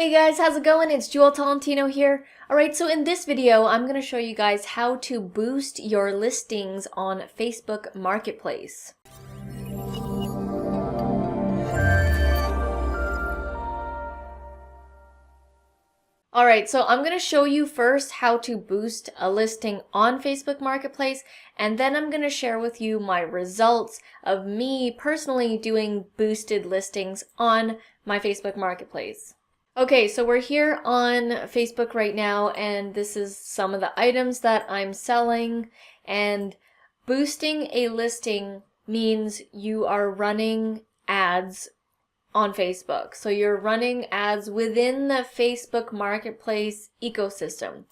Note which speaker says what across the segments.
Speaker 1: Hey guys, how's it going? It's Jewel Tolentino here. Alright, so in this video, I'm going to show you guys how to boost your listings on Facebook Marketplace. Alright, so I'm going to show you first how to boost a listing on Facebook Marketplace, and then I'm going to share with you my results of me personally doing boosted listings on my Facebook Marketplace. Okay, so we're here on Facebook right now, and this is some of the items that I'm selling. And boosting a listing means you are running ads on Facebook. So you're running ads within the Facebook Marketplace ecosystem.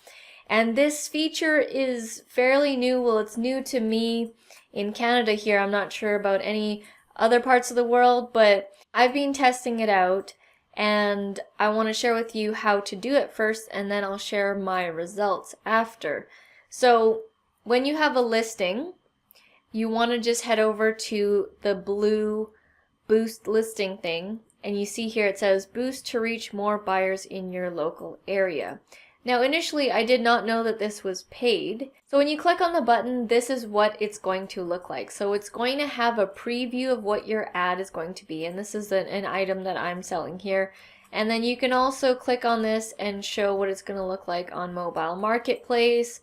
Speaker 1: And this feature is fairly new. Well, it's new to me in Canada here. I'm not sure about any other parts of the world, but I've been testing it out. And I want to share with you how to do it first, and then I'll share my results after. So when you have a listing, you want to just head over to the blue boost listing thing, and you see here it says boost to reach more buyers in your local area. Now initially I did not know that this was paid. So when you click on the button, this is what it's going to look like. So it's going to have a preview of what your ad is going to be, and this is an item that I'm selling here. And then you can also click on this and show what it's going to look like on mobile marketplace.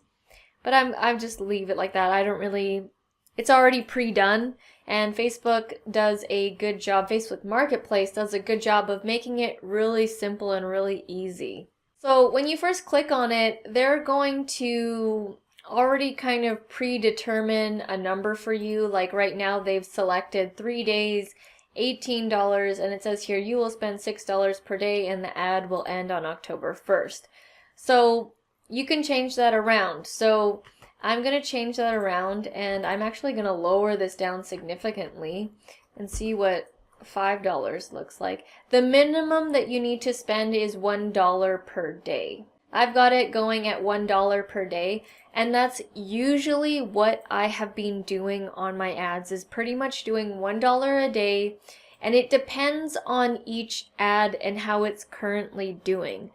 Speaker 1: But I just leave it like that. I don't really, it's already pre-done, and Facebook does a good job, Facebook Marketplace does a good job of making it really simple and really easy. So when you first click on it, they're going to already kind of predetermine a number for you. Like right now they've selected 3 days, $18, and it says here you will spend $6 per day and the ad will end on October 1st. So you can change that around. So I'm going to change that around, and I'm actually going to lower this down significantly and see what $5 looks like. The minimum that you need to spend is $1 per day. I've got it going at $1 per day, and that's usually what I have been doing on my ads, is pretty much doing $1 a day, and it depends on each ad and how it's currently doing.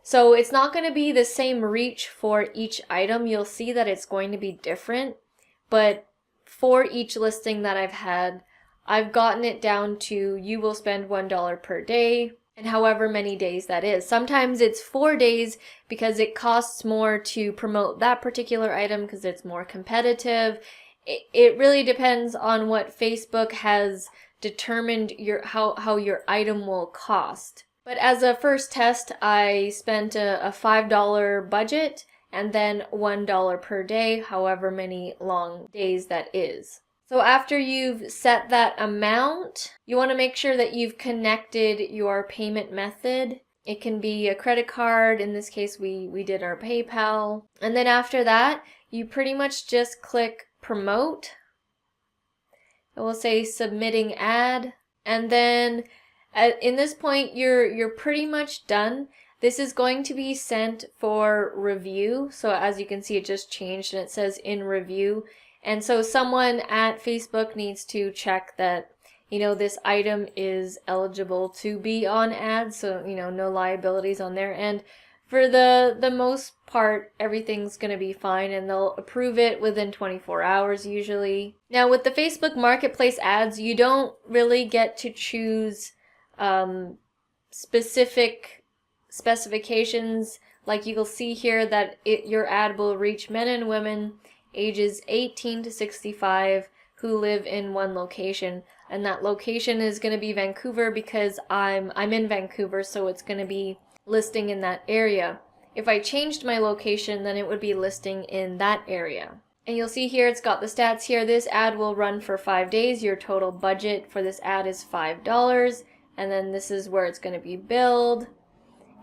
Speaker 1: So it's not going to be the same reach for each item. You'll see that it's going to be different, but for each listing that I've had, I've gotten it down to you will spend $1 per day, and however many days that is. Sometimes it's 4 days because it costs more to promote that particular item because it's more competitive. It really depends on what Facebook has determined how your item will cost. But as a first test, I spent a $5 budget and then $1 per day, however many long days that is. So after you've set that amount, you want to make sure that you've connected your payment method. It can be a credit card. In this case, we did our PayPal. And then after that, you pretty much just click promote. It will say submitting ad. And then in this point, you're pretty much done. This is going to be sent for review. So as you can see, it just changed and it says in review. And so someone at Facebook needs to check that, this item is eligible to be on ads. So, no liabilities on their end. For the most part, everything's going to be fine, and they'll approve it within 24 hours usually. Now with the Facebook Marketplace ads, you don't really get to choose specific specifications. Like you'll see here that your ad will reach men and women ages 18 to 65 who live in one location, and that location is going to be Vancouver because I'm in Vancouver, so it's going to be listing in that area. If I changed my location, then it would be listing in that area. And you'll see here it's got the stats here. This ad will run for 5 days. Your total budget for this ad is $5, and then this is where it's going to be billed.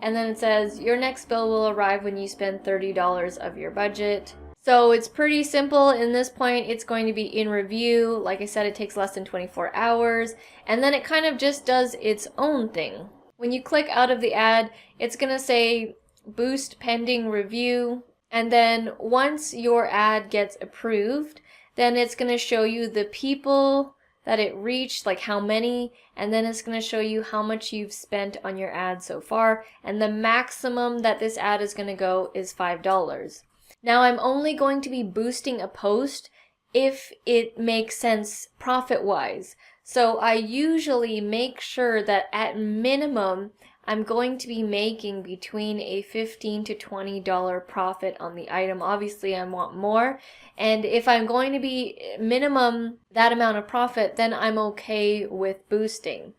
Speaker 1: And then it says your next bill will arrive when you spend $30 of your budget. So it's pretty simple. In this point, it's going to be in review. Like I said, it takes less than 24 hours. And then it kind of just does its own thing. When you click out of the ad, it's going to say boost pending review. And then once your ad gets approved, then it's going to show you the people that it reached, like how many, and then it's going to show you how much you've spent on your ad so far, and the maximum that this ad is going to go is $5. Now I'm only going to be boosting a post if it makes sense profit-wise. So I usually make sure that at minimum I'm going to be making between a $15 to $20 profit on the item. Obviously I want more, and if I'm going to be minimum that amount of profit, then I'm okay with boosting.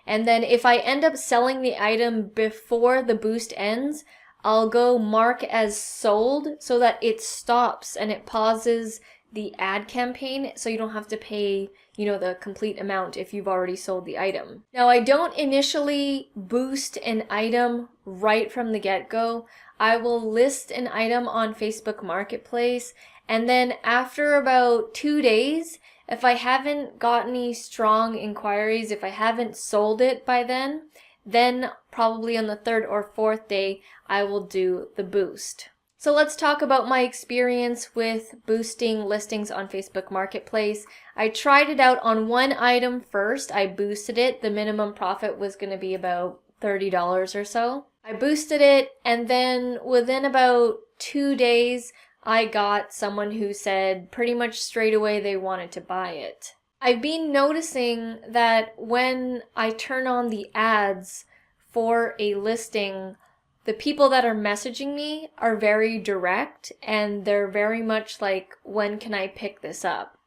Speaker 1: And then if I end up selling the item before the boost ends, I'll go mark as sold so that it stops and it pauses the ad campaign, so you don't have to pay, the complete amount if you've already sold the item. Now, I don't initially boost an item right from the get-go. I will list an item on Facebook Marketplace, and then after about 2 days, if I haven't got any strong inquiries, if I haven't sold it by then probably on the 3rd or 4th day, I will do the boost. So let's talk about my experience with boosting listings on Facebook Marketplace. I tried it out on one item first. I boosted it. The minimum profit was going to be about $30 or so. I boosted it, and then within about 2 days, I got someone who said pretty much straight away they wanted to buy it. I've been noticing that when I turn on the ads for a listing, the people that are messaging me are very direct, and they're very much like, when can I pick this up?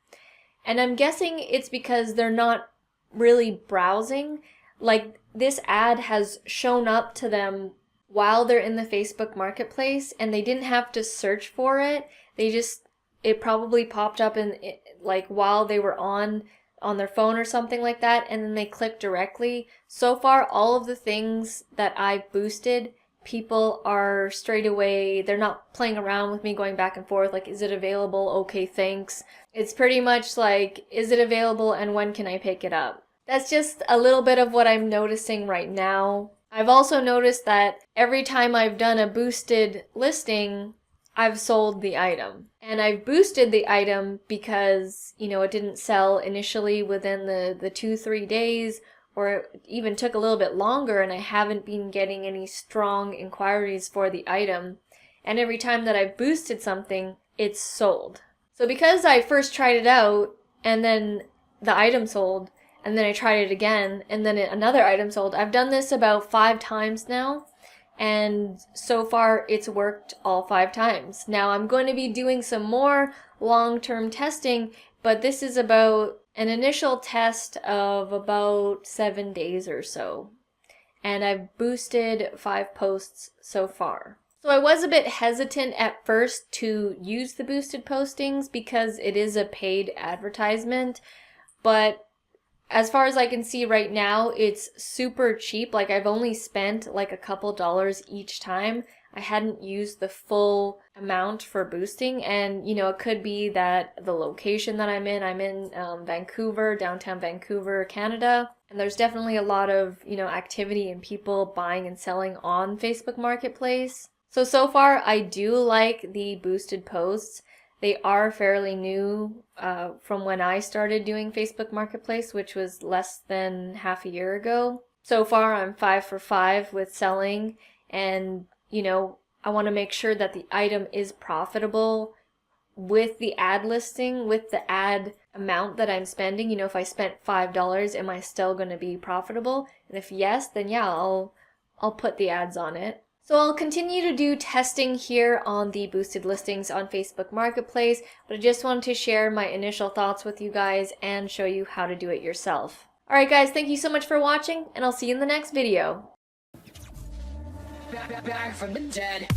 Speaker 1: And I'm guessing it's because they're not really browsing. Like, this ad has shown up to them while they're in the Facebook Marketplace, and they didn't have to search for it. It probably popped up like while they were on their phone or something like that, and then they clicked directly. So far, all of the things that I've boosted, people are straight away, they're not playing around with me going back and forth, like, is it available? Okay, thanks. It's pretty much like, is it available and when can I pick it up? That's just a little bit of what I'm noticing right now. I've also noticed that every time I've done a boosted listing, I've sold the item. And I've boosted the item because, it didn't sell initially within the 2-3 days, or it even took a little bit longer, and I haven't been getting any strong inquiries for the item. And every time that I've boosted something, it's sold. So because I first tried it out, and then the item sold, and then I tried it again, and then another item sold, I've done this about 5 times now, and so far it's worked all 5 times. Now I'm going to be doing some more long-term testing, but this is about an initial test of about 7 days or so. And I've boosted 5 posts so far. So I was a bit hesitant at first to use the boosted postings because it is a paid advertisement, but as far as I can see right now, it's super cheap. Like, I've only spent like a couple dollars each time. I hadn't used the full amount for boosting, and it could be that the location that I'm in Vancouver, downtown Vancouver, Canada, and there's definitely a lot of activity and people buying and selling on Facebook Marketplace. So far I do like the boosted posts. They are fairly new from when I started doing Facebook Marketplace, which was less than half a year ago. So far I'm 5 for 5 with selling, and I want to make sure that the item is profitable with the ad listing, with the ad amount that I'm spending. If I spent $5, am I still going to be profitable? And if yes, then yeah, I'll put the ads on it. So I'll continue to do testing here on the boosted listings on Facebook Marketplace, but I just wanted to share my initial thoughts with you guys and show you how to do it yourself. Alright guys, thank you so much for watching, and I'll see you in the next video. Back from the dead.